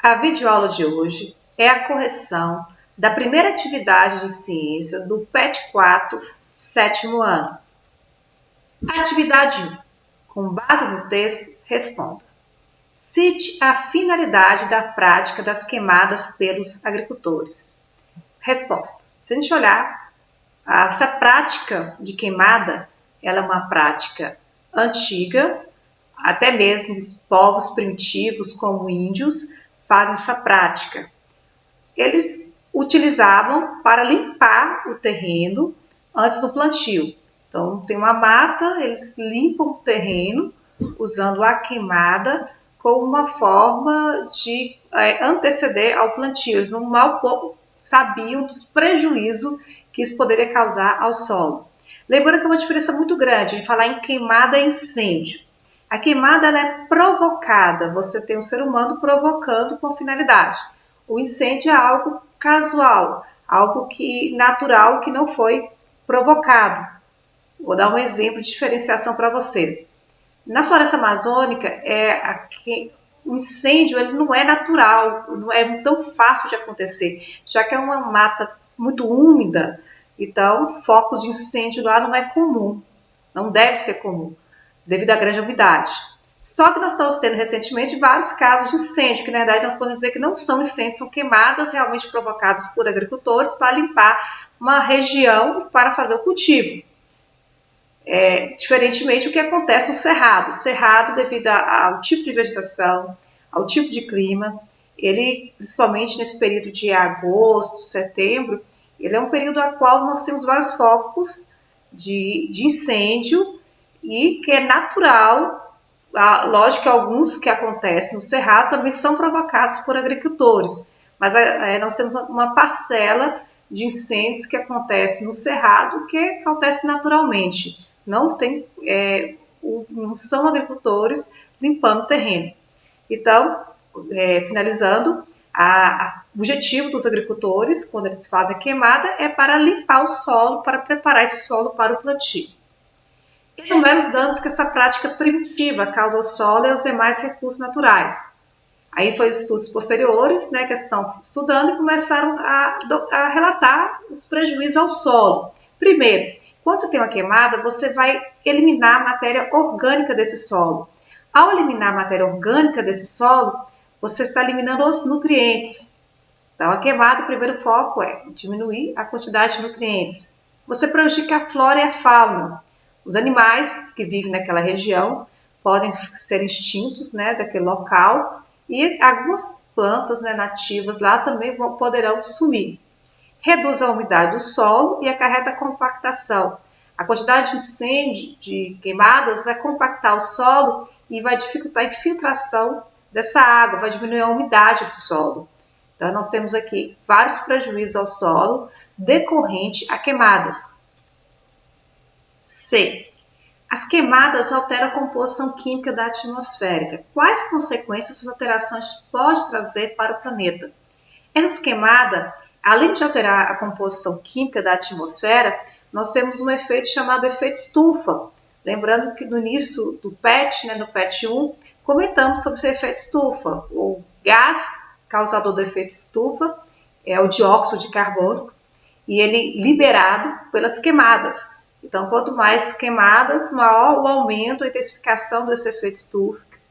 A videoaula de hoje é a correção da primeira atividade de ciências do PET 4, sétimo ano. Atividade 1. Com base no texto, responda. Cite a finalidade da prática das queimadas pelos agricultores. Resposta. Se a gente olhar, essa prática de queimada, ela é uma prática antiga, até mesmo os povos primitivos, como índios, fazem essa prática. Eles utilizavam para limpar o terreno antes do plantio. Então, tem uma mata, eles limpam o terreno usando a queimada como uma forma de anteceder ao plantio. Eles não mal sabiam dos prejuízos que isso poderia causar ao solo. Lembrando que é uma diferença muito grande em falar em queimada e incêndio. A queimada ela é provocada, você tem um ser humano provocando com finalidade. O incêndio é algo casual, algo natural que não foi provocado. Vou dar um exemplo de diferenciação para vocês. Na floresta amazônica, o incêndio ele não é natural, não é tão fácil de acontecer, já que é uma mata muito úmida, então focos de incêndio lá não é comum, não deve ser comum, devido à grande umidade. Só que nós estamos tendo recentemente vários casos de incêndio, que na verdade nós podemos dizer que não são incêndios, são queimadas realmente provocadas por agricultores para limpar uma região para fazer o cultivo. Diferentemente do que acontece no cerrado. O cerrado, devido ao tipo de vegetação, ao tipo de clima, ele, principalmente nesse período de agosto, setembro, ele é um período no qual nós temos vários focos de incêndio e que é natural. Lógico que alguns que acontecem no cerrado também são provocados por agricultores, mas nós temos uma parcela de incêndios que acontece no cerrado que acontece naturalmente. Não são agricultores limpando o terreno. Então, finalizando, o objetivo dos agricultores, quando eles fazem a queimada, é para limpar o solo, para preparar esse solo para o plantio. Enumera os danos que essa prática primitiva causa ao solo e aos demais recursos naturais. Aí foi os estudos posteriores, que estão estudando e começaram a relatar os prejuízos ao solo. Primeiro, quando você tem uma queimada, você vai eliminar a matéria orgânica desse solo. Ao eliminar a matéria orgânica desse solo, você está eliminando os nutrientes. Então, a queimada, o primeiro foco é diminuir a quantidade de nutrientes. Você prejudica a flora e a fauna. Os animais que vivem naquela região podem ser extintos daquele local e algumas plantas nativas lá também poderão sumir. Reduz a umidade do solo e acarreta a compactação. A quantidade de incêndio, de queimadas, vai compactar o solo e vai dificultar a infiltração dessa água, vai diminuir a umidade do solo. Então, nós temos aqui vários prejuízos ao solo decorrente a queimadas. C. As queimadas alteram a composição química da atmosfera. Quais consequências essas alterações podem trazer para o planeta? Essa queimada, além de alterar a composição química da atmosfera, nós temos um efeito chamado efeito estufa. Lembrando que no início do PET, no PET 1, comentamos sobre esse efeito estufa. O gás causador do efeito estufa é o dióxido de carbono e ele liberado pelas queimadas. Então, quanto mais queimadas, maior o aumento, a intensificação desse efeito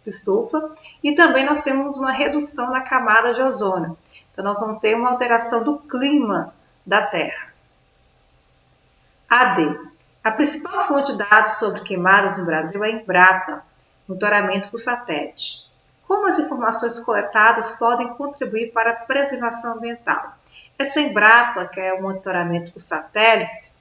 estufa. E também nós temos uma redução na camada de ozônio. Então, nós vamos ter uma alteração do clima da Terra. AD. A principal fonte de dados sobre queimadas no Brasil é a Embrapa, monitoramento por satélite. Como as informações coletadas podem contribuir para a preservação ambiental? Essa Embrapa, que é o monitoramento por satélites,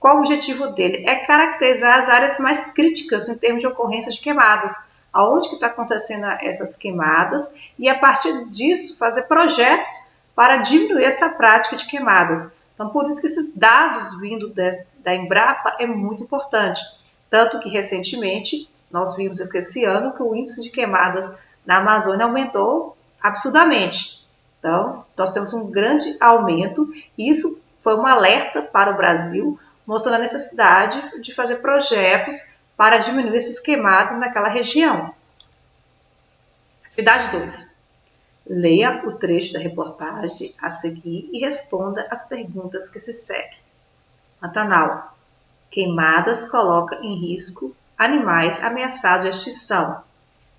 qual o objetivo dele? É caracterizar as áreas mais críticas em termos de ocorrência de queimadas, aonde que está acontecendo essas queimadas, e a partir disso fazer projetos para diminuir essa prática de queimadas. Então, por isso que esses dados vindo da Embrapa é muito importante. Tanto que, recentemente, nós vimos esse ano que o índice de queimadas na Amazônia aumentou absurdamente. Então, nós temos um grande aumento e isso foi um alerta para o Brasil, mostrando a necessidade de fazer projetos para diminuir essas queimadas naquela região. Atividade 2. Leia o trecho da reportagem a seguir e responda as perguntas que se seguem. Pantanal. Queimadas coloca em risco animais ameaçados de extinção.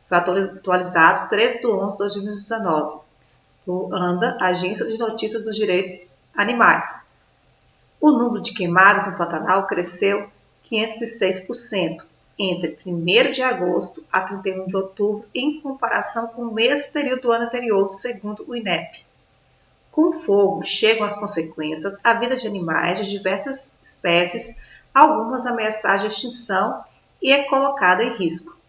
Foi atualizado 3/11/2019. Por ANDA, Agência de Notícias dos Direitos Animais. O número de queimadas no Pantanal cresceu 506% entre 1º de agosto a 31 de outubro, em comparação com o mesmo período do ano anterior, segundo o INEP. Com o fogo, chegam as consequências à vida de animais de diversas espécies, algumas ameaçadas de extinção, e é colocada em risco.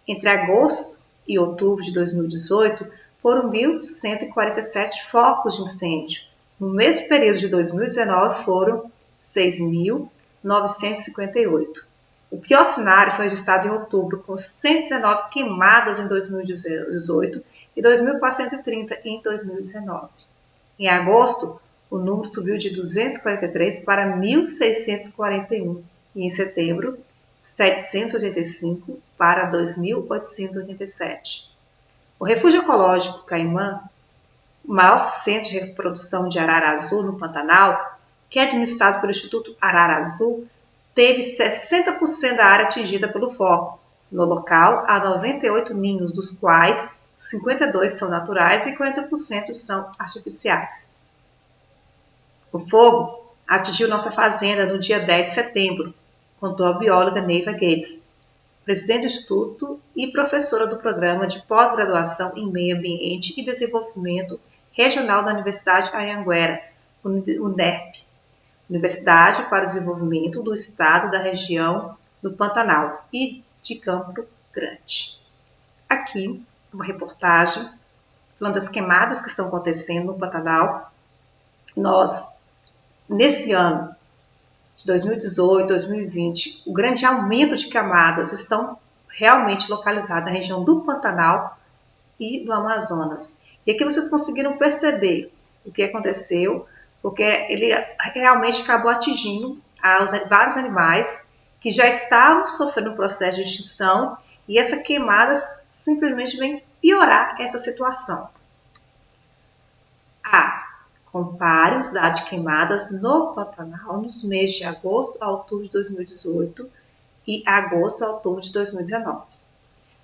Entre agosto e outubro de 2018, foram 1.147 focos de incêndio. No mesmo período de 2019, foram 6.958. O pior cenário foi registrado em outubro, com 119 queimadas em 2018 e 2.430 em 2019. Em agosto, o número subiu de 243 para 1.641 e em setembro, 785 para 2.887. O Refúgio Ecológico Caimã, o maior centro de reprodução de arara azul no Pantanal, que é administrado pelo Instituto Arara Azul, teve 60% da área atingida pelo foco. No local, há 98 ninhos, dos quais 52 são naturais e 40% são artificiais. O fogo atingiu nossa fazenda no dia 10 de setembro, contou a bióloga Neiva Guedes, presidente do Instituto e professora do Programa de Pós-Graduação em Meio Ambiente e Desenvolvimento Regional da Universidade Anhanguera, UNERP, Universidade para o Desenvolvimento do Estado da Região do Pantanal e de Campo Grande. Aqui, uma reportagem falando das queimadas que estão acontecendo no Pantanal. Nesse ano de 2018, 2020, o grande aumento de queimadas estão realmente localizadas na região do Pantanal e do Amazonas. E aqui vocês conseguiram perceber o que aconteceu, porque ele realmente acabou atingindo vários animais que já estavam sofrendo um processo de extinção, e essa queimada simplesmente vem piorar essa situação. Compare os dados de queimadas no Pantanal nos meses de agosto a outubro de 2018 e agosto a outubro de 2019.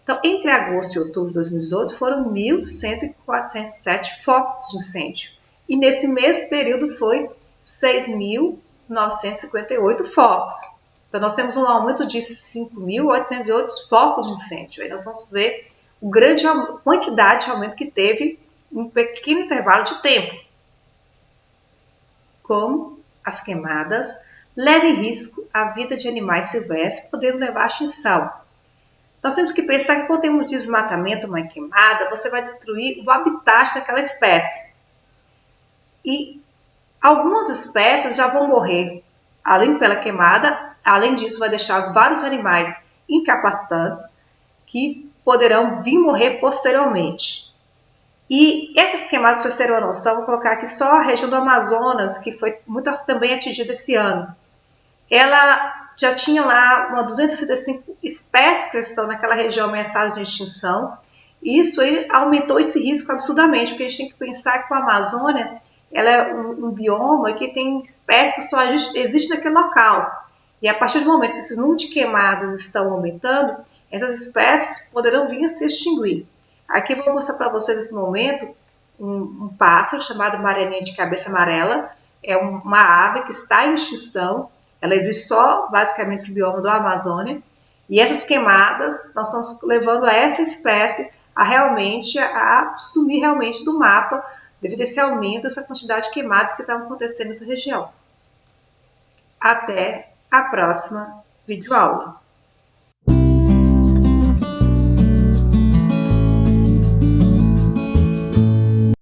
Então, entre agosto e outubro de 2018, foram 1.147 focos de incêndio. E nesse mesmo período foi 6.958 focos. Então, nós temos um aumento de 5.808 focos de incêndio. Aí nós vamos ver a grande quantidade de aumento que teve em um pequeno intervalo de tempo. Como as queimadas levam em risco a vida de animais silvestres, podendo levar à extinção. Nós temos que pensar que quando tem um desmatamento, uma queimada, você vai destruir o habitat daquela espécie. E algumas espécies já vão morrer, além pela queimada, além disso vai deixar vários animais incapacitantes que poderão vir morrer posteriormente. E essas queimadas, para vocês terem uma noção, vou colocar aqui só a região do Amazonas, que foi muito também atingida esse ano. Ela já tinha lá umas 265 espécies que estão naquela região ameaçadas de extinção. E isso aí aumentou esse risco absurdamente, porque a gente tem que pensar que a Amazônia ela é um bioma que tem espécies que só existem naquele local. E a partir do momento que esses números de queimadas estão aumentando, essas espécies poderão vir a se extinguir. Aqui eu vou mostrar para vocês nesse momento um pássaro chamado marelinha de cabeça amarela. É uma ave que está em extinção. Ela existe só, basicamente, nesse bioma do Amazônia. E essas queimadas, nós estamos levando essa espécie a sumir realmente do mapa, devido a esse aumento, essa quantidade de queimadas que estão acontecendo nessa região. Até a próxima videoaula.